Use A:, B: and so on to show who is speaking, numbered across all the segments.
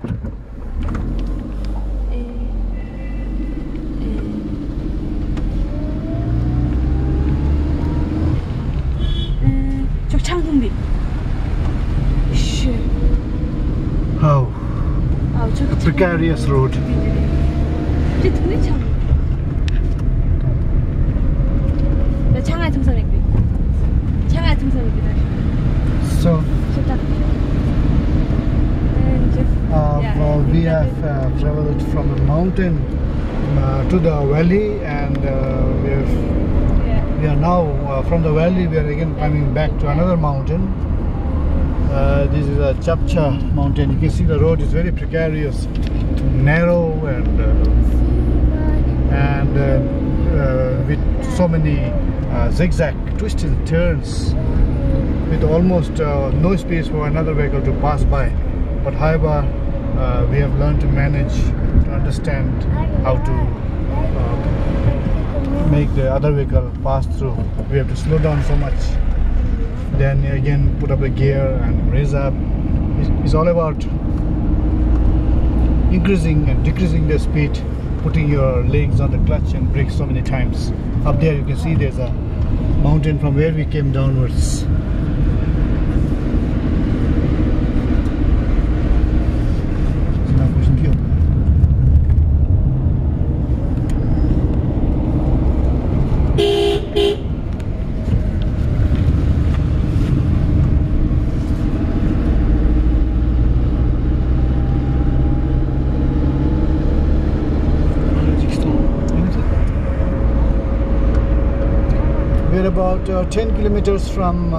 A: Oh, a precarious road. So we have traveled from a mountain to the valley, and we are now from the valley. We are again climbing back to another mountain. This is a Chapcha mountain. You can see the road is very precarious, narrow, and with so many zigzag twists and turns, with almost no space for another vehicle to pass by. But however, we have learned to manage, to understand how to make the other vehicle pass through. We have to slow down so much, then again put up the gear and raise up. It's all about increasing and decreasing the speed, putting your legs on the clutch and brake so many times. Up there you can see there's a mountain from where we came downwards. We're about 10 kilometers from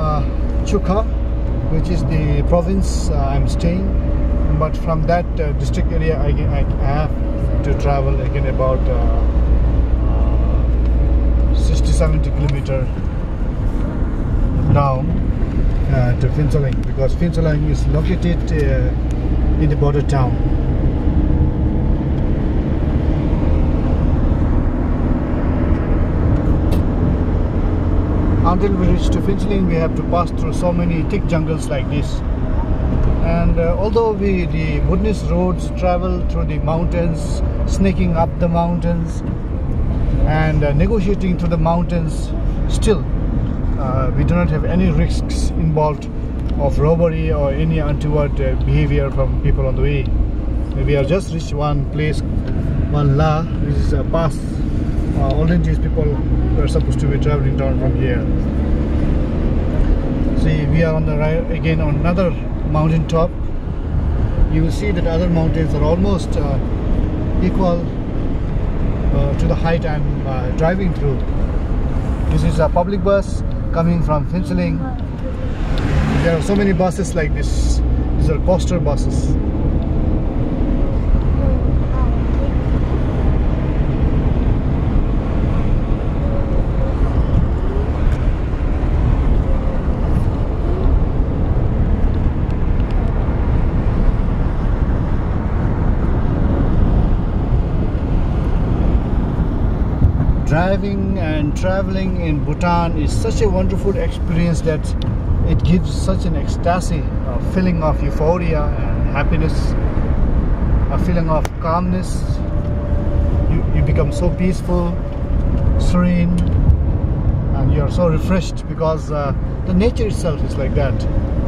A: Chukha, which is the province I'm staying. But from that district area, I have to travel again about 60-70 kilometers down to Phinsaling, because Phinsaling is located in the border town. Until we reach to Phinsaling, we have to pass through so many thick jungles like this. And although the Bhutanese roads travel through the mountains, snaking up the mountains and negotiating through the mountains, still we do not have any risks involved of robbery or any untoward behavior from people on the way. We have just reached one place, one La, which is a pass. Olden days people were supposed to be traveling down from here. See, we are on the right again on another mountain top. You will see that other mountains are almost equal to the height I'm driving through. This is a public bus coming from Phinsaling. There are so many buses like this. These are coaster buses. Driving and traveling in Bhutan is such a wonderful experience that it gives such an ecstasy, a feeling of euphoria and happiness, a feeling of calmness. You become so peaceful, serene, and you are so refreshed, because the nature itself is like that,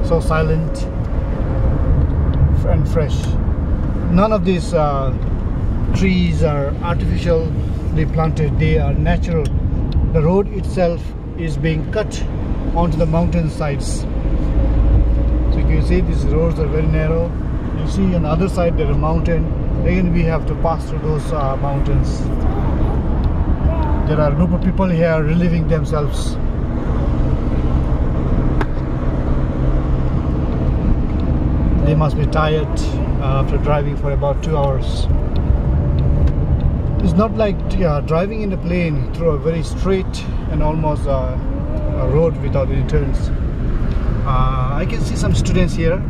A: so silent and fresh. None of these trees are artificial planted, they are natural. The road itself is being cut onto the mountain sides. So you can see these roads are very narrow. You see on the other side there is a mountain. Again we have to pass through those mountains. There are a group of people here relieving themselves. They must be tired after driving for about 2 hours. It's not like driving in a plane through a very straight and almost a road without any turns. I can see some students here,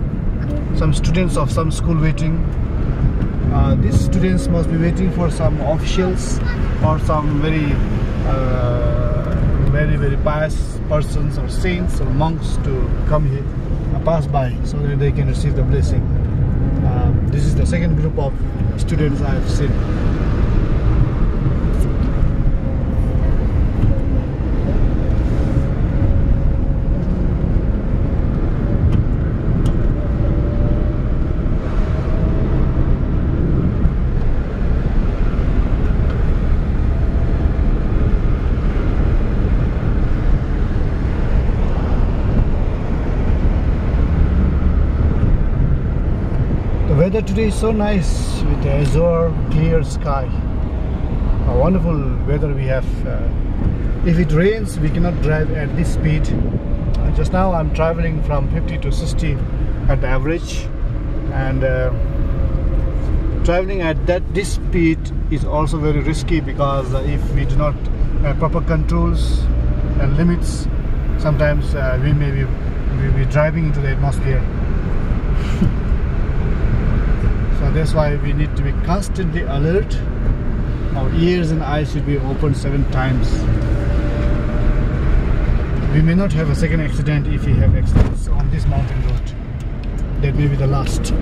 A: some students of some school waiting. These students must be waiting for some officials or some very pious persons or saints or monks to come here, pass by, so that they can receive the blessing. This is the second group of students I have seen. The weather today is so nice with the azure clear sky. A wonderful weather we have. If it rains, we cannot drive at this speed. Just now I'm traveling from 50 to 60 at the average, and traveling at this speed is also very risky, because if we do not have proper controls and limits, sometimes we may be driving into the atmosphere. So that's why we need to be constantly alert. Our ears and eyes should be open 7 times. We may not have a second accident if we have accidents on this mountain road. That may be the last.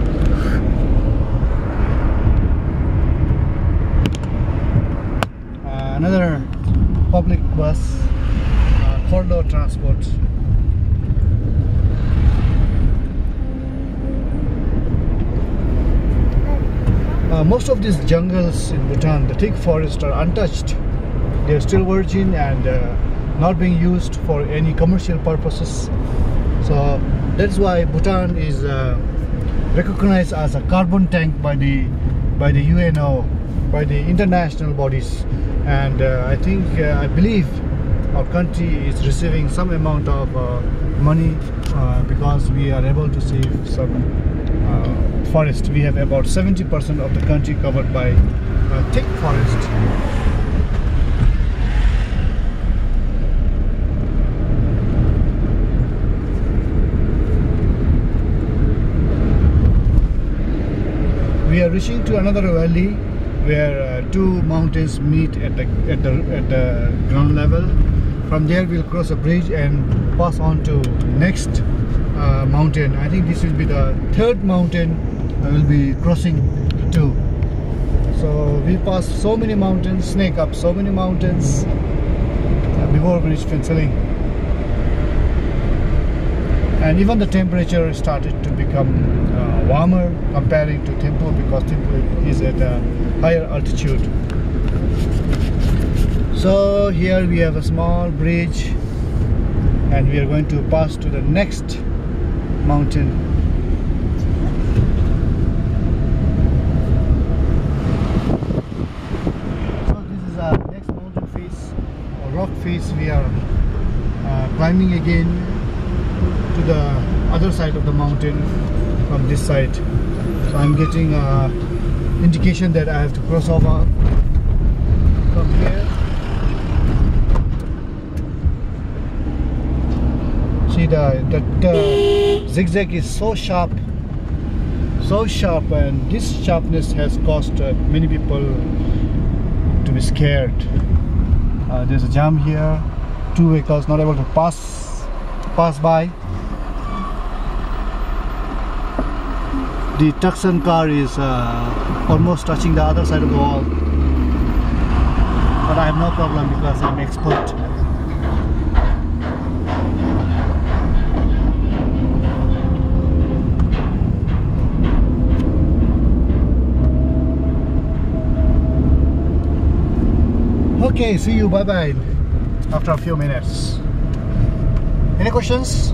A: Another public bus, corridor transport. Most of these jungles in Bhutan, the thick forests, are untouched. They are still virgin and not being used for any commercial purposes. So that's why Bhutan is recognized as a carbon tank by the UNO, by the international bodies. And I believe our country is receiving some amount of money because we are able to save some forest. We have about 70% of the country covered by thick forest. We are reaching to another valley where 2 mountains meet at the ground level. From there we'll cross a bridge and pass on to next mountain. I think this will be the 3rd mountain I will be crossing to. So we pass so many mountains, snake up so many mountains before we reach Phinseling. And even the temperature started to become warmer comparing to Thimphu, because Thimphu is at a higher altitude. So here we have a small bridge and we are going to pass to the next mountain. So this is our next mountain face or rock face. We are climbing again to the other side of the mountain from this side. So I'm getting indication that I have to cross over from here. See, the zigzag is so sharp, and this sharpness has caused many people to be scared. There's a jam here, 2 vehicles not able to pass by. The Tucson car is almost touching the other side of the wall, but I have no problem because I'm expert. Okay, see you, bye bye, after a few minutes. Any questions?